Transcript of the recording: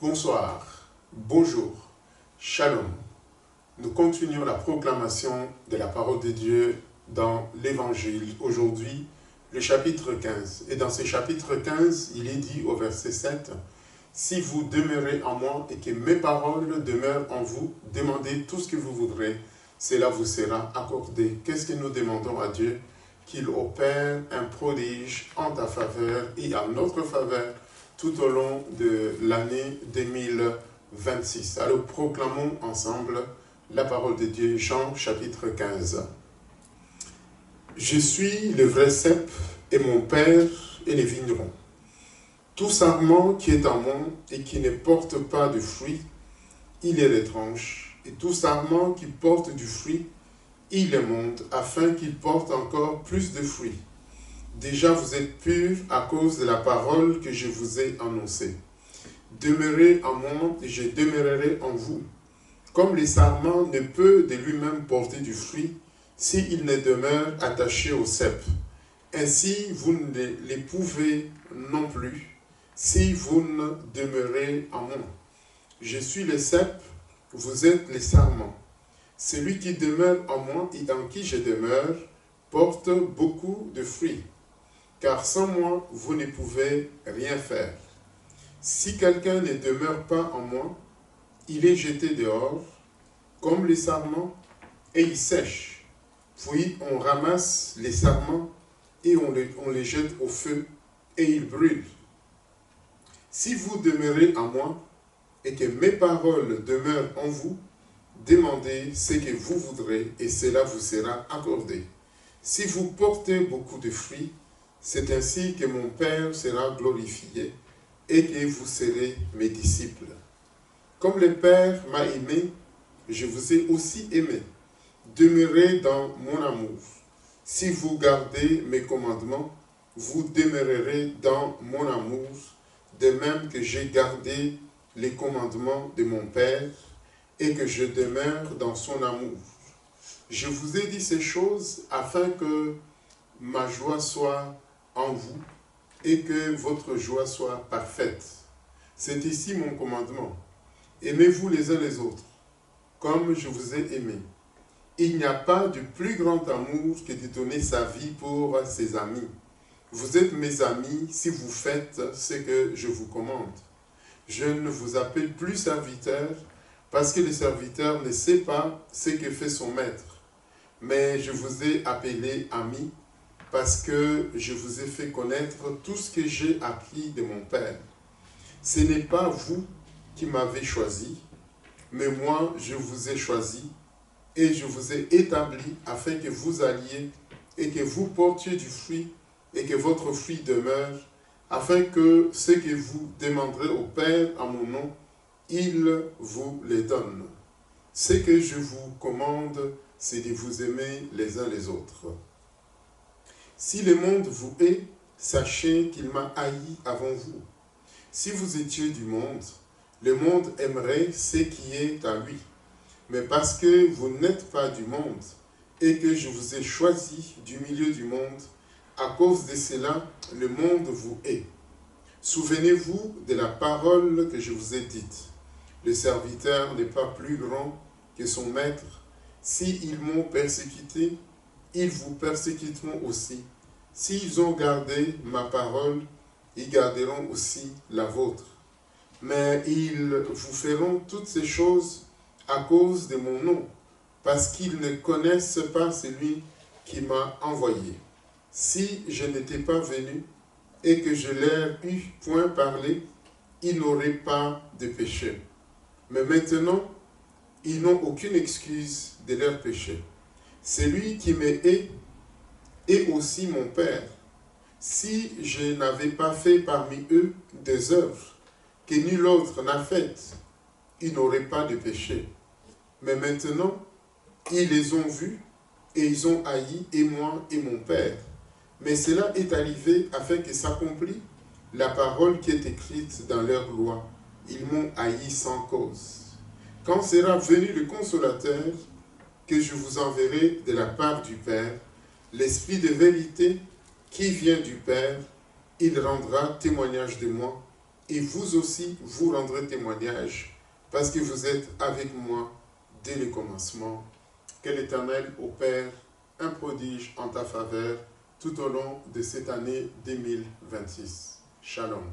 Bonsoir, bonjour, shalom. Nous continuons la proclamation de la parole de Dieu dans l'Évangile. Aujourd'hui, le chapitre 15. Et dans ce chapitre 15, il est dit au verset 7, « Si vous demeurez en moi et que mes paroles demeurent en vous, demandez tout ce que vous voudrez, cela vous sera accordé. » Qu'est-ce que nous demandons à Dieu? Qu'il opère un prodige en ta faveur et en notre faveur tout au long de l'année 2026. Alors proclamons ensemble la parole de Dieu, Jean chapitre 15. Je suis le vrai cep et mon Père est le vigneron. Tout sarment qui est en moi et qui ne porte pas de fruit, il est retranche. Et tout sarment qui porte du fruit, il le monte, afin qu'il porte encore plus de fruits. Déjà vous êtes purs à cause de la parole que je vous ai annoncée. Demeurez en moi et je demeurerai en vous. Comme le sarment ne peut de lui-même porter du fruit, s'il ne demeure attaché au cep. Ainsi vous ne le pouvez non plus, si vous ne demeurez en moi. Je suis le cep, vous êtes les sarments. Celui qui demeure en moi et en qui je demeure porte beaucoup de fruits. Car sans moi, vous ne pouvez rien faire. Si quelqu'un ne demeure pas en moi, il est jeté dehors, comme les sarments, et il sèche. Puis on ramasse les sarments et on les jette au feu, et ils brûlent. Si vous demeurez en moi, et que mes paroles demeurent en vous, demandez ce que vous voudrez, et cela vous sera accordé. Si vous portez beaucoup de fruits, c'est ainsi que mon Père sera glorifié et que vous serez mes disciples. Comme le Père m'a aimé, je vous ai aussi aimé. Demeurez dans mon amour. Si vous gardez mes commandements, vous demeurerez dans mon amour, de même que j'ai gardé les commandements de mon Père et que je demeure dans son amour. Je vous ai dit ces choses afin que ma joie soit en vous et que votre joie soit parfaite. C'est ici mon commandement. Aimez-vous les uns les autres, comme je vous ai aimé. Il n'y a pas de plus grand amour que de donner sa vie pour ses amis. Vous êtes mes amis si vous faites ce que je vous commande. Je ne vous appelle plus serviteur parce que le serviteur ne sait pas ce que fait son maître. Mais je vous ai appelé ami parce que je vous ai fait connaître tout ce que j'ai appris de mon Père. Ce n'est pas vous qui m'avez choisi, mais moi je vous ai choisi et je vous ai établi afin que vous alliez et que vous portiez du fruit et que votre fruit demeure, afin que ce que vous demanderez au Père en mon nom, il vous les donne. Ce que je vous commande, c'est de vous aimer les uns les autres. Si le monde vous hait, sachez qu'il m'a haï avant vous. Si vous étiez du monde, le monde aimerait ce qui est à lui. Mais parce que vous n'êtes pas du monde et que je vous ai choisi du milieu du monde, à cause de cela, le monde vous hait. Souvenez-vous de la parole que je vous ai dite. Le serviteur n'est pas plus grand que son maître. S'ils m'ont persécuté, ils vous persécuteront aussi. S'ils ont gardé ma parole, ils garderont aussi la vôtre. Mais ils vous feront toutes ces choses à cause de mon nom, parce qu'ils ne connaissent pas celui qui m'a envoyé. Si je n'étais pas venu et que je leur eus point parlé, ils n'auraient pas de péché. Mais maintenant, ils n'ont aucune excuse de leur péché. Celui qui me hait est aussi mon Père. Si je n'avais pas fait parmi eux des œuvres que nul autre n'a faites, ils n'auraient pas de péché. Mais maintenant, ils les ont vus et ils ont haï, et moi et mon Père. Mais cela est arrivé afin que s'accomplisse la parole qui est écrite dans leur loi. Ils m'ont haï sans cause. Quand sera venu le Consolateur, que je vous enverrai de la part du Père, l'Esprit de vérité qui vient du Père, il rendra témoignage de moi, et vous aussi, vous rendrez témoignage, parce que vous êtes avec moi dès le commencement. Que l'Éternel opère un prodige en ta faveur tout au long de cette année 2026. Shalom.